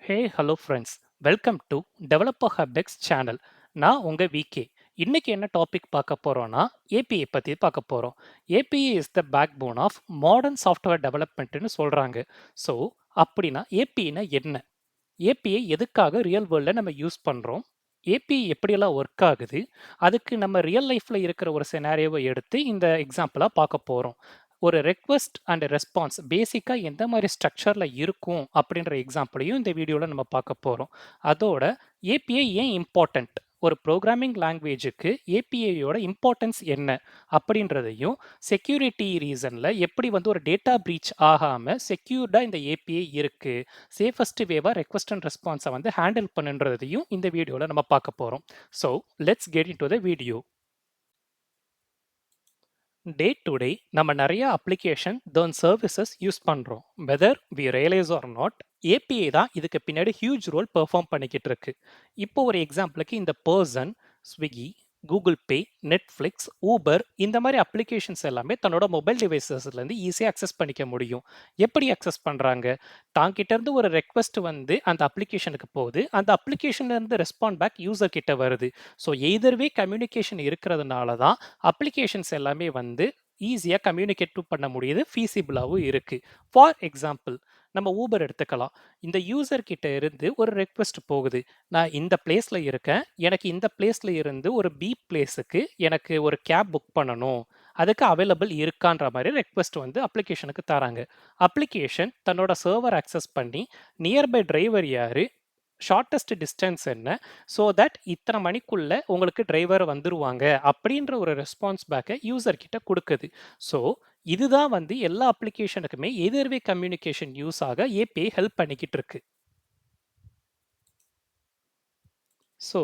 Hey hello friends, welcome to developer HubX channel. நான் உங்கள் VK. இன்னைக்கு என்ன டாபிக் பார்க்க போகிறோன்னா ஏபிஐ பற்றி பார்க்க போகிறோம். API is the backbone of modern software டெவலப்மெண்ட்னு சொல்கிறாங்க. ஸோ அப்படின்னா ஏபிஐனா என்ன? ஏபிஐ எதுக்காக ரியல் வேர்ல்டில் நம்ம யூஸ் பண்ணுறோம்? ஏபிஐ எப்படியெல்லாம் ஒர்க் ஆகுது? அதுக்கு நம்ம ரியல் லைஃப்பில் இருக்கிற ஒரு செனாரியோவை எடுத்து இந்த எக்ஸாம்பிளாக பார்க்க போகிறோம். ஒரு ரெக்வெஸ்ட் அண்ட் ரெஸ்பான்ஸ் பேசிக்காக எந்த மாதிரி ஸ்ட்ரக்சரில் இருக்கும் அப்படின்ற எக்ஸாம்பிளையும் இந்த வீடியோவில் நம்ம பார்க்க போகிறோம். அதோட ஏபிஐ ஏன் இம்பார்ட்டண்ட், ஒரு ப்ரோக்ராமிங் லாங்குவேஜுக்கு ஏபிஐயோட இம்பார்ட்டன்ஸ் என்ன அப்படின்றதையும், செக்யூரிட்டி ரீசனில் எப்படி ஒரு டேட்டா ப்ரீச் ஆகாமல் செக்யூர்டாக இந்த ஏபிஐ இருக்குது, சேஃபஸ்ட் வேவாக ரெக்வெஸ்ட் அண்ட் ரெஸ்பான்ஸை ஹேண்டில் பண்ணுன்றதையும் இந்த வீடியோவில் நம்ம பார்க்க போகிறோம். So let's get into the video. Day to day நம்ம நிறைய அப்ளிகேஷன் தென் சர்வீசஸ் யூஸ் பண்ணுறோம். Whether we realise or not, API தான் இதுக்கு பின்னாடி ஹியூஜ் ரோல் பெர்ஃபார்ம் பண்ணிக்கிட்டு இருக்கு. இப்போ ஒரு எக்ஸாம்பிளுக்கு இந்த person Swiggy, Google Pay, Netflix, Uber இந்த மாதிரி அப்ளிகேஷன்ஸ் எல்லாமே தன்னோட மொபைல் டிவைசஸ்லேருந்து ஈஸியாக அக்சஸ் பண்ணிக்க முடியும். எப்படி அக்சஸ் பண்ணுறாங்க? தாங்கிட்ட இருந்து ஒரு ரெக்வெஸ்ட் அந்த அப்ளிகேஷனுக்கு போகுது, அந்த அப்ளிகேஷன்லேருந்து ரெஸ்பாண்ட் பேக் யூசர் கிட்ட வருது. ஸோ எய்தர்வே கம்யூனிகேஷன் இருக்கிறதுனால தான் அப்ளிகேஷன்ஸ் எல்லாமே ஈஸியாக கம்யூனிகேட் பண்ண முடியுது, ஃபீஸிபிளாகவும் இருக்குது. ஃபார் எக்ஸாம்பிள் நம்ம ஊபர் எடுத்துக்கலாம். இந்த யூசர் கிட்ட இருந்து ஒரு ரெக்வெஸ்ட் போகுது. நான் இந்த பிளேஸில் இருக்கேன், எனக்கு இந்த பிளேஸில் இருந்து ஒரு பி பிளேஸுக்கு எனக்கு ஒரு கேப் புக் பண்ணணும், அதுக்கு அவைலபிள் இருக்கான்ற மாதிரி ரெக்வெஸ்ட் அப்ளிகேஷனுக்கு தராங்க. அப்ளிகேஷன் தன்னோட சர்வர் அக்சஸ் பண்ணி நியர்பை டிரைவர் யார், ஷார்ட்டஸ்ட் டிஸ்டன்ஸ் என்ன, ஸோ தட் இத்தனை மணிக்குள்ள உங்களுக்கு டிரைவர் வந்துருவாங்க அப்படின்ற ஒரு ரெஸ்பான்ஸ் பேக்கை யூசர் கிட்ட கொடுக்குது. ஸோ இதுதான் எல்லா அப்ளிகேஷனுக்குமே எதிர்வே கம்யூனிகேஷன் யூஸ் ஆக ஏபிஐ ஹெல்ப் பண்ணிக்கிட்டு இருக்கு. ஸோ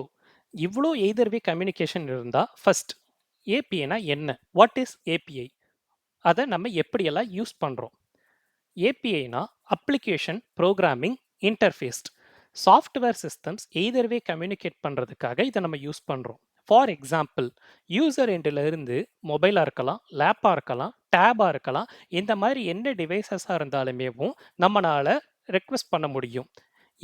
இவ்வளோ எய்தர்வே கம்யூனிகேஷன் இருந்தால் ஃபர்ஸ்ட் ஏபிஐனா என்ன, வாட் இஸ் ஏபிஐ, அதை நம்ம எப்படியெல்லாம் யூஸ் பண்ணுறோம்? ஏபிஐனா application programming interface. Software systems either way communicate பண்ணுறதுக்காக இதை நம்ம யூஸ் பண்ணுறோம். ஃபார் எக்ஸாம்பிள், யூசர் எண்டில் இருந்து மொபைலாக இருக்கலாம், லேப்பாக இருக்கலாம், டேபாக இருக்கலாம், இந்த மாதிரி என்ன டிவைசஸாக இருந்தாலுமேவும் நம்மளால் ரெக்வெஸ்ட் பண்ண முடியும்.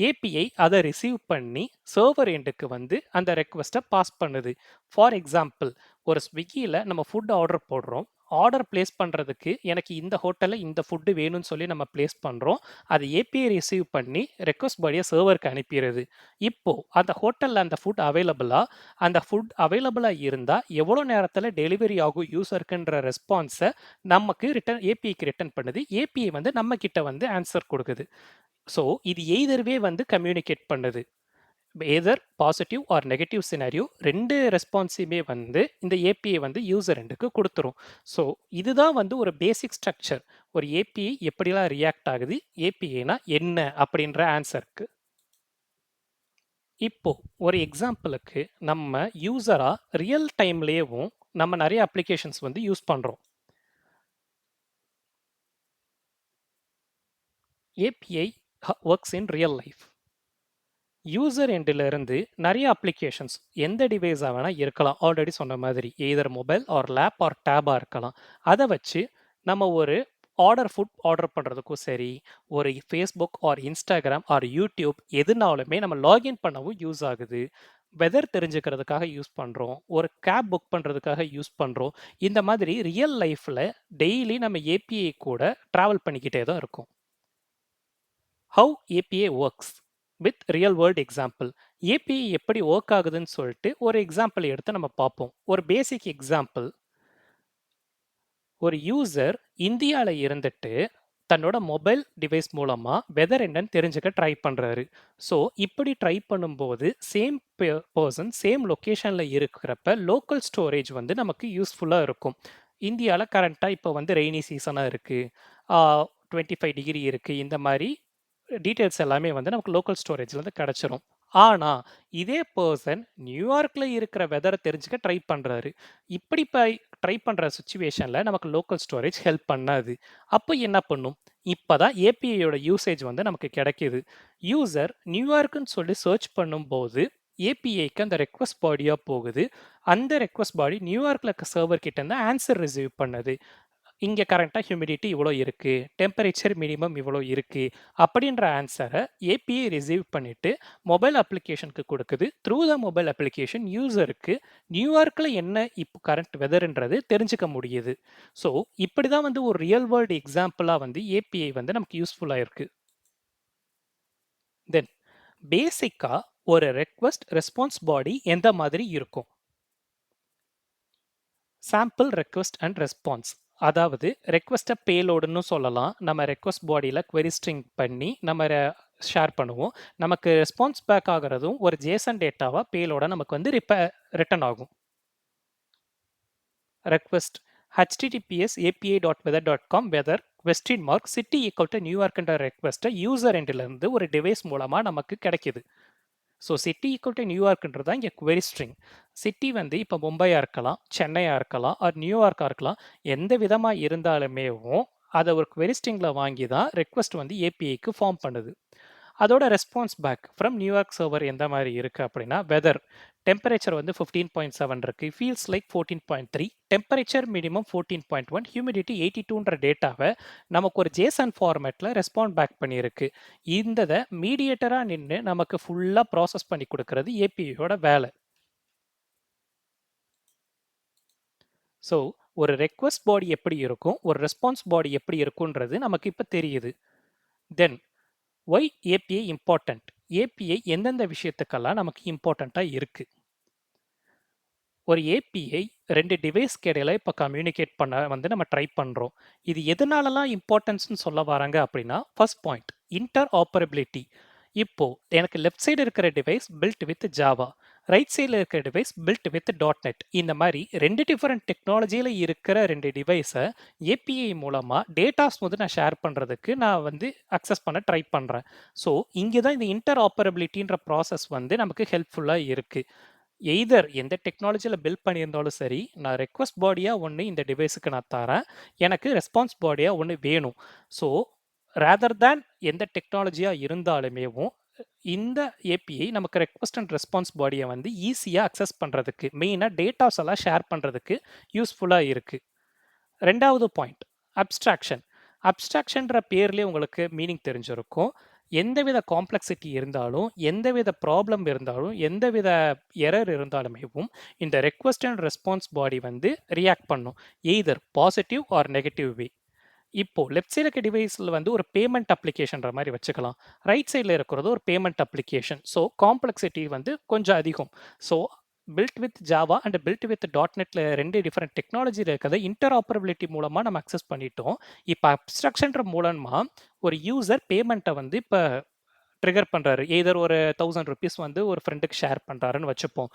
ஏபிஐ அதை ரிசீவ் பண்ணி சர்வர் எண்டுக்கு அந்த ரெக்வெஸ்ட்டை பாஸ் பண்ணுது. ஃபார் எக்ஸாம்பிள், ஒரு ஸ்விக்கியில் நம்ம ஃபுட் ஆர்டர் போடுறோம். ஆர்டர் பிளேஸ் பண்ணுறதுக்கு எனக்கு இந்த ஹோட்டலில் இந்த ஃபுட்டு வேணும்னு சொல்லி நம்ம பிளேஸ் பண்ணுறோம். அது ஏபிஐ ரிசீவ் பண்ணி ரெக்வஸ்ட் படியை சர்வருக்கு அனுப்பிடுது. இப்போது அந்த ஹோட்டலில் அந்த ஃபுட் அவைலபிளாக இருந்தால் எவ்வளோ நேரத்தில் டெலிவரி ஆகும் யூசருக்குன்ற ரெஸ்பான்ஸை நமக்கு ஏபிஐக்கு ரிட்டர்ன் பண்ணுது. ஏபிஐ நம்ம கிட்ட ஆன்சர் கொடுக்குது. ஸோ இது எய்தர்வே கம்யூனிகேட் பண்ணுது. எதர் பாசிட்டிவ் ஆர் நெகட்டிவ் சினாரியோ ரெண்டு ரெஸ்பான்ஸையுமே இந்த ஏபிஐ யூசர் ரெண்டுக்கு கொடுத்துரும். ஸோ இதுதான் ஒரு பேசிக் ஸ்ட்ரக்சர். ஒரு ஏபிஐ எப்படிலாம் ரியாக்ட் ஆகுது, ஏபிஐனா என்ன அப்படின்ற ஆன்சருக்கு. இப்போ ஒரு எக்ஸாம்பிளுக்கு நம்ம யூசரா ரியல் டைம்லேயும் நம்ம நிறைய அப்ளிகேஷன்ஸ் யூஸ் பண்ணுறோம். API works in real life. User எண்டிலிருந்து நிறைய அப்ளிகேஷன்ஸ் எந்த டிவைஸாக வேணால் இருக்கலாம். ஆல்ரெடி சொன்ன மாதிரி either mobile or lap or டேபாக இருக்கலாம். அதை வச்சு நம்ம ஒரு ஃபுட் ஆர்டர் பண்ணுறதுக்கும் சரி, ஒரு Facebook R Instagram R YouTube எதுனாலுமே நம்ம லாகின் பண்ணவும் யூஸ் ஆகுது. வெதர் தெரிஞ்சுக்கிறதுக்காக யூஸ் பண்ணுறோம், ஒரு கேப் புக் பண்ணுறதுக்காக யூஸ் பண்ணுறோம். இந்த மாதிரி ரியல் லைஃப்பில் டெய்லி நம்ம ஏபிஐ கூட ட்ராவல் பண்ணிக்கிட்டே தான் இருக்கோம். How API works with real world example. API எப்படி ஒர்க் ஆகுதுன்னு சொல்லிட்டு ஒரு எக்ஸாம்பிள் எடுத்து நம்ம பார்ப்போம். ஒரு பேசிக் எக்ஸாம்பிள், ஒரு யூசர் இந்தியாவில் இருந்துட்டு தன்னோட மொபைல் டிவைஸ் மூலமாக வெதர் என்னன்னு தெரிஞ்சுக்க ட்ரை பண்ணுறாரு. ஸோ இப்படி ட்ரை பண்ணும்போது சேம் பர்சன் சேம் லொக்கேஷனில் இருக்கிறப்ப லோக்கல் ஸ்டோரேஜ் நமக்கு யூஸ்ஃபுல்லாக இருக்கும். இந்தியாவில் கரண்ட்டாக இப்போ ரெய்னி சீசனாக இருக்குது, 25 டிகிரி இருக்குது, இந்த மாதிரி டீட்டெயில்ஸ் எல்லாமே நமக்கு லோக்கல் ஸ்டோரேஜ்லேருந்து கிடச்சிரும். ஆனால் இதே பர்சன் நியூயார்க்கில் இருக்கிற வெதரை தெரிஞ்சுக்க ட்ரை பண்ணுறாரு. இப்படி ட்ரை பண்ணுற சுச்சுவேஷனில் நமக்கு லோக்கல் ஸ்டோரேஜ் ஹெல்ப் பண்ணாது. அப்போ என்ன பண்ணும்? இப்போ தான் ஏபிஐயோட யூசேஜ் நமக்கு கிடைக்கிது. யூசர் நியூயார்க்குன்னு சொல்லி சர்ச் பண்ணும்போது ஏபிஐக்கு அந்த ரெக்வஸ்ட் பாடியாக போகுது. அந்த ரெக்வஸ்ட் பாடி நியூயார்க்கில் இருக்க சர்வர் கிட்டேருந்து ஆன்சர் ரிசீவ் பண்ணுது. இங்கே கரண்ட்டாக ஹியூமிடிட்டி இவ்வளோ இருக்குது, டெம்பரேச்சர் மினிமம் இவ்வளோ இருக்குது அப்படின்ற ஆன்சரை ஏபிஐ ரிசீவ் பண்ணிவிட்டு மொபைல் அப்ளிகேஷனுக்கு கொடுக்குது. த்ரூ த மொபைல் அப்ளிகேஷன் யூசருக்கு நியூயார்க்கில் என்ன இப்போ கரண்ட் வெதர்ன்றது தெரிஞ்சுக்க முடியுது. ஸோ இப்படி தான் வந்து ஒரு ரியல் வேர்ல்டு எக்ஸாம்பிளாக வந்து ஏபிஐ வந்து நமக்கு யூஸ்ஃபுல்லாக இருக்குது. தென் பேசிக்காக ஒரு ரெக்வஸ்ட் ரெஸ்பான்ஸ் பாடி எந்த மாதிரி இருக்கும்? Sample request and response. அதாவது ரெக்வஸ்ட்டை பேலோடுன்னு சொல்லலாம். நம்ம ரெக்வஸ்ட் பாடியில் query string பண்ணி நம்ம ஷேர் பண்ணுவோம். நமக்கு ரெஸ்பான்ஸ் பேக் ஆகிறதும் ஒரு ஜேசன் டேட்டாவா பேலோட நமக்கு வந்து ரிட்டர்ன் ஆகும். Request https api.weather.com weather question mark city equal to நியூயார்க்ன்ற ரெக்வஸ்ட்டை யூசர் எண்டிலிருந்து ஒரு டிவைஸ் மூலமாக நமக்கு கிடைக்கிது. ஸோ சிட்டி ஈக்குவல் டு நியூயார்க்ன்றது தான் இங்கே query string. சிட்டி வந்து இப்போ மும்பையாக இருக்கலாம், சென்னையாக இருக்கலாம், ஆர் நியூயார்க்காக இருக்கலாம். எந்த விதமாக இருந்தாலுமேவும் அதை ஒரு query stringல வாங்கி தான் ரெக்வஸ்ட் வந்து ஏபிஐக்கு ஃபார்ம் பண்ணுது. அதோட response back from New York server எந்த மாதிரி இருக்குது அப்படின்னா, வெதர் டெம்பரேச்சர் வந்து 15.7 இருக்குது, feels like 14.3, temperature minimum 14.1, humidity 82ன்ற டேட்டாவை நமக்கு ஒரு ஜேசன் ஃபார்மேட்டில் ரெஸ்பாண்ட் பேக் பண்ணியிருக்கு. இந்த மீடியேட்டராக நின்று நமக்கு ஃபுல்லாக ப்ராசஸ் பண்ணி கொடுக்கறது ஏபிஐயோட வேலை. ஸோ ஒரு ரெக்வஸ்ட் பாடி எப்படி இருக்கும், ஒரு ரெஸ்பான்ஸ் பாடி எப்படி இருக்குன்றது நமக்கு இப்போ தெரியுது. தென் ஒய் ஏபிஐ இம்பார்ட்டன்ட்? ஏபிஐ எந்தெந்த விஷயத்துக்கெல்லாம் நமக்கு இம்பார்ட்டண்ட்டாக இருக்குது? ஒரு ஏபிஐ 2 டிவைஸ்க்கு இடையில இப்போ கம்யூனிகேட் பண்ண வந்து நம்ம ட்ரை பண்ணுறோம். இது எதனாலலாம் இம்பார்ட்டன்ஸ்னு சொல்ல வராங்க அப்படின்னா, ஃபர்ஸ்ட் பாயிண்ட் இன்டர் ஆப்பரபிலிட்டி. இப்போ எனக்கு லெஃப்ட் சைடு இருக்கிற device built with Java, right சைடில் இருக்கிற டிவைஸ் பில்ட் வித் .NET. இந்த மாதிரி 2 டிஃபரெண்ட் டெக்னாலஜியில் இருக்கிற 2 டிவைஸை ஏபிஐ மூலமாக டேட்டாஸ் வந்து நான் ஷேர் பண்ணுறதுக்கு நான் வந்து அக்சஸ் பண்ண ட்ரை பண்ணுறேன். ஸோ இங்கே தான் இந்த இன்டர் ஆப்பரபிலிட்டின்ற ப்ராசஸ் வந்து நமக்கு ஹெல்ப்ஃபுல்லாக இருக்குது. எய்தர் எந்த டெக்னாலஜியில் பில்ட் பண்ணியிருந்தாலும் சரி, நான் ரெக்வஸ்ட் பாடியாக ஒன்று இந்த டிவைஸுக்கு நான் தரேன், எனக்கு ரெஸ்பான்ஸ் பாடியாக ஒன்று வேணும். ஸோ ரேதர் தேன் எந்த டெக்னாலஜியாக இருந்தாலுமேவும் இந்த ஏபிஐ நமக்கு ரெக்வஸ்ட் அண்ட் ரெஸ்பான்ஸ் பாடியை வந்து ஈஸியாக அக்சஸ் பண்ணுறதுக்கு, மெயினாக டேட்டாஸ் எல்லாம் ஷேர் பண்ணுறதுக்கு யூஸ்ஃபுல்லாக இருக்குது. ரெண்டாவது பாயிண்ட் அப்ஸ்ட்ராக்ஷன். அப்ஸ்ட்ராக்ஷன்ற பேர்லேயே உங்களுக்கு மீனிங் தெரிஞ்சிருக்கும். எந்தவித காம்ப்ளெக்சிட்டி இருந்தாலும், எந்தவித ப்ராப்ளம் இருந்தாலும், எந்தவித எரர் இருந்தாலுமேவும் இந்த ரெக்வஸ்ட் அண்ட் ரெஸ்பான்ஸ் பாடி வந்து ரியாக்ட் பண்ணும், எய்தர் பாசிட்டிவ் ஆர் நெகட்டிவ் வே. இப்போ லெஃப்ட் சைடு இருக்க டிவைஸில் வந்து ஒரு பேமெண்ட் அப்ளிகேஷன்ற மாதிரி வச்சுக்கலாம், ரைட் சைடில் இருக்கிறது ஒரு பேமெண்ட் அப்ளிகேஷன். ஸோ காம்ப்ளெக்சிட்டி வந்து கொஞ்சம் அதிகம். So build with Java and build with .NETல 2 டிஃப்ரெண்ட் டெக்னாலஜியில் இருக்கிறத இன்டர் ஆப்பரபிலிட்டி மூலமாக நம்ம அக்சஸ் பண்ணிட்டோம். இப்போ அப்ஸ்ட்ரக்ஷன்ற மூலமாக ஒரு யூசர் பேமெண்ட்டை வந்து இப்போ ட்ரிகர் பண்ணுறாரு, எய்தர் ஒரு ₹1000 வந்து ஒரு ஃப்ரெண்டுக்கு ஷேர் பண்ணுறாருன்னு வச்சுப்போம்.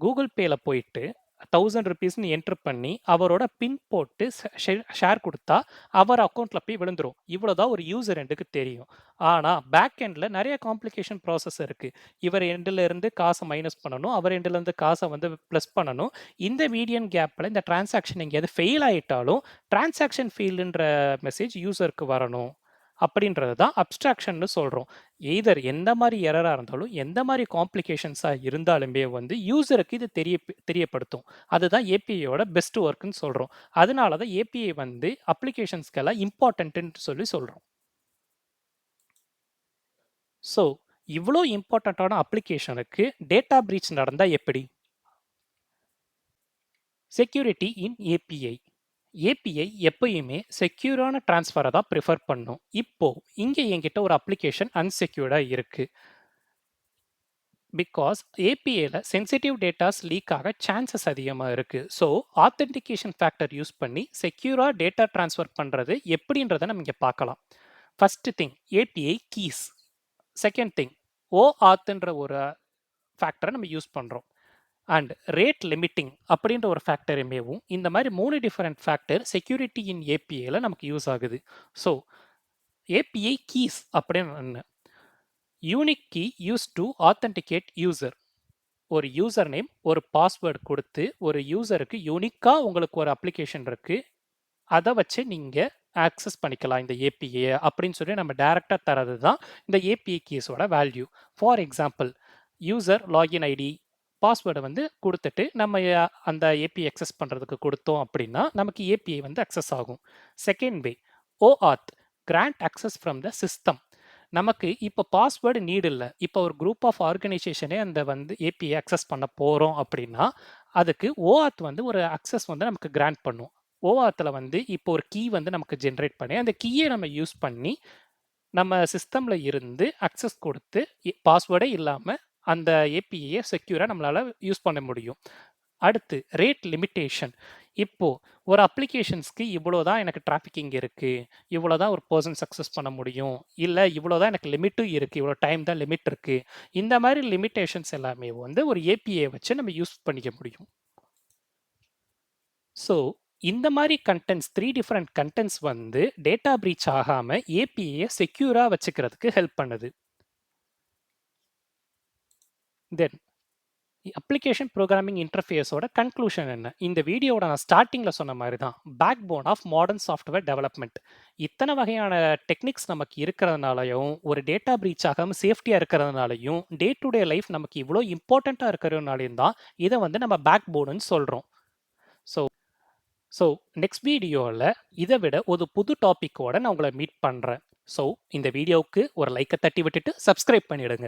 கூகுள் பேல போயிட்டு ₹1000 என்ட்ரு பண்ணி அவரோட பின் போட்டு ஷேர் கொடுத்தா அவர் அக்கௌண்ட்டில் போய் விழுந்துரும். இவ்வளோதான் ஒரு யூசர் எண்டுக்கு தெரியும். ஆனால் பேக் எண்டில் நிறைய காம்ப்ளிகேஷன் ப்ராசஸ் இருக்குது. இவர் எண்டில் இருந்து காசை மைனஸ் பண்ணணும், அவர் எண்டிலேருந்து காசை வந்து ப்ளஸ் பண்ணணும். இந்த மீடியன் கேப்பில் இந்த டிரான்சாக்ஷன் எங்கேயாவது ஃபெயில் ஆகிட்டாலும் டிரான்சாக்ஷன் ஃபெயிலுன்ற மெசேஜ் யூசருக்கு வரணும். அப்படின்றது தான் அப்ஸ்ட்ராக்ஷன்னு சொல்கிறோம். எய்தர் எந்த மாதிரி எரராக இருந்தாலும், எந்த மாதிரி காம்ப்ளிகேஷன்ஸாக இருந்தாலுமே வந்து யூசருக்கு இது தெரியப்படுத்தும். அதுதான் ஏபிஐயோட பெஸ்ட் ஒர்க்குன்னு சொல்கிறோம். அதனால தான் ஏபிஐ வந்து அப்ளிகேஷன்ஸ்க்கெல்லாம் இம்பார்ட்டன்ட்டுன்னு சொல்லி சொல்கிறோம். ஸோ இவ்வளோ இம்பார்ட்டண்ட்டான அப்ளிகேஷனுக்கு டேட்டா பிரீச் நடந்தால் எப்படி? செக்யூரிட்டி இன் ஏபிஐ. ஏபிஐ எப்பயுமே செக்யூரான ட்ரான்ஸ்ஃபரை தான் ப்ரிஃபர் பண்ணும். இப்போ இங்கே என்கிட்ட ஒரு அப்ளிகேஷன் அன்செக்யூர்டாக இருக்குது. பிகாஸ் ஏபிஐயில் சென்சிட்டிவ் டேட்டாஸ் லீக் ஆக சான்சஸ் அதிகமாக இருக்குது. ஸோ ஆத்தென்டிகேஷன் ஃபேக்டர் யூஸ் பண்ணி செக்யூராக டேட்டா ட்ரான்ஸ்ஃபர் பண்ணுறது எப்படின்றத நம்ம இங்கே பார்க்கலாம். First thing API keys. Second thing OAuthன்ற ஒரு ஃபேக்டரை நம்ம யூஸ் பண்ணுறோம். அண்ட் ரேட் லிமிட்டிங் அப்படின்ற ஒரு ஃபேக்டருமேவும் இந்த மாதிரி 3 டிஃபரெண்ட் ஃபேக்டர் செக்யூரிட்டி இன் ஏபிஐயில் நமக்கு யூஸ் ஆகுது. ஸோ ஏபிஐ கீஸ் அப்படின்னு unique key use to authenticate user. ஒரு யூசர் நேம், ஒரு பாஸ்வேர்டு கொடுத்து ஒரு யூசருக்கு யூனிக்காக உங்களுக்கு ஒரு அப்ளிகேஷன் இருக்குது, அதை வச்சு நீங்கள் ஆக்சஸ் பண்ணிக்கலாம் இந்த ஏபிஐ அப்படின்னு சொல்லி நம்ம டைரெக்டாக தரது தான் இந்த ஏபிஐ கீஸோட value. For example user login ID, பாஸ்வேர்டை வந்து கொடுத்துட்டு நம்ம அந்த ஏபிஐ அக்சஸ் பண்ணுறதுக்கு கொடுத்தோம் அப்படின்னா நமக்கு ஏபிஐ வந்து அக்சஸ் ஆகும். Second way OAuth, grant access from the system. நமக்கு இப்போ பாஸ்வேர்டு நீட் இல்லை. இப்போ ஒரு குரூப் ஆஃப் ஆர்கனைசேஷனே அந்த வந்து ஏபிஐ அக்சஸ் பண்ண போகிறோம் அப்படின்னா அதுக்கு OAuth வந்து ஒரு அக்சஸ் வந்து நமக்கு கிராண்ட் பண்ணும். OAuthல வந்து இப்போ ஒரு கீ வந்து நமக்கு ஜென்ரேட் பண்ணி அந்த கீயை நம்ம யூஸ் பண்ணி நம்ம சிஸ்டம்ல இருந்து அக்சஸ் கொடுத்து பாஸ்வேர்டே இல்லாமல் அந்த ஏபிஐயை செக்யூராக நம்மளால் யூஸ் பண்ண முடியும். அடுத்து ரேட் லிமிட்டேஷன். இப்போ ஒரு அப்ளிகேஷன்ஸ்க்கு இவ்வளோதான் எனக்கு டிராஃபிக்கிங் இருக்குது, இவ்வளோ தான் ஒரு பர்சன் சக்ஸஸ் பண்ண முடியும், இல்லை இவ்வளோ தான் எனக்கு லிமிட்டும் இருக்குது, இவ்வளோ டைம் தான் லிமிட் இருக்குது. இந்த மாதிரி லிமிட்டேஷன்ஸ் எல்லாமே வந்து ஒரு ஏபிஐ வச்சு நம்ம யூஸ் பண்ணிக்க முடியும். ஸோ இந்த மாதிரி கண்டென்ட்ஸ் 3 டிஃப்ரெண்ட் கண்டென்ட்ஸ் வந்து டேட்டா பிரீச் ஆகாமல் ஏபிஐயை செக்யூராக வச்சுக்கிறதுக்கு ஹெல்ப் பண்ணுது. தென் அப்ளிகேஷன் ப்ரோக்ராமிங் இன்டர்ஃபேஸோட கன்க்ளூஷன் என்ன? இந்த வீடியோட நான் ஸ்டார்டிங்கில் சொன்ன மாதிரி தான் backbone of modern software development. இத்தனை வகையான டெக்னிக்ஸ் நமக்கு இருக்கிறதுனாலையும் ஒரு டேட்டா பிரீச் ஆகாமல் சேஃப்டியாக இருக்கிறதுனாலையும் டே டு டே லைஃப் நமக்கு இவ்வளோ இம்பார்ட்டண்ட்டாக இருக்கிறதுனாலையும் தான் இதை வந்து நம்ம பேக் போனுன்னு சொல்கிறோம். ஸோ நெக்ஸ்ட் வீடியோவில் இதை விட ஒரு புது டாப்பிக்கோட நான் உங்களை மீட் பண்ணுறேன். ஸோ இந்த வீடியோவுக்கு ஒரு லைக்கை தட்டி விட்டுட்டு சப்ஸ்கிரைப் பண்ணிவிடுங்க.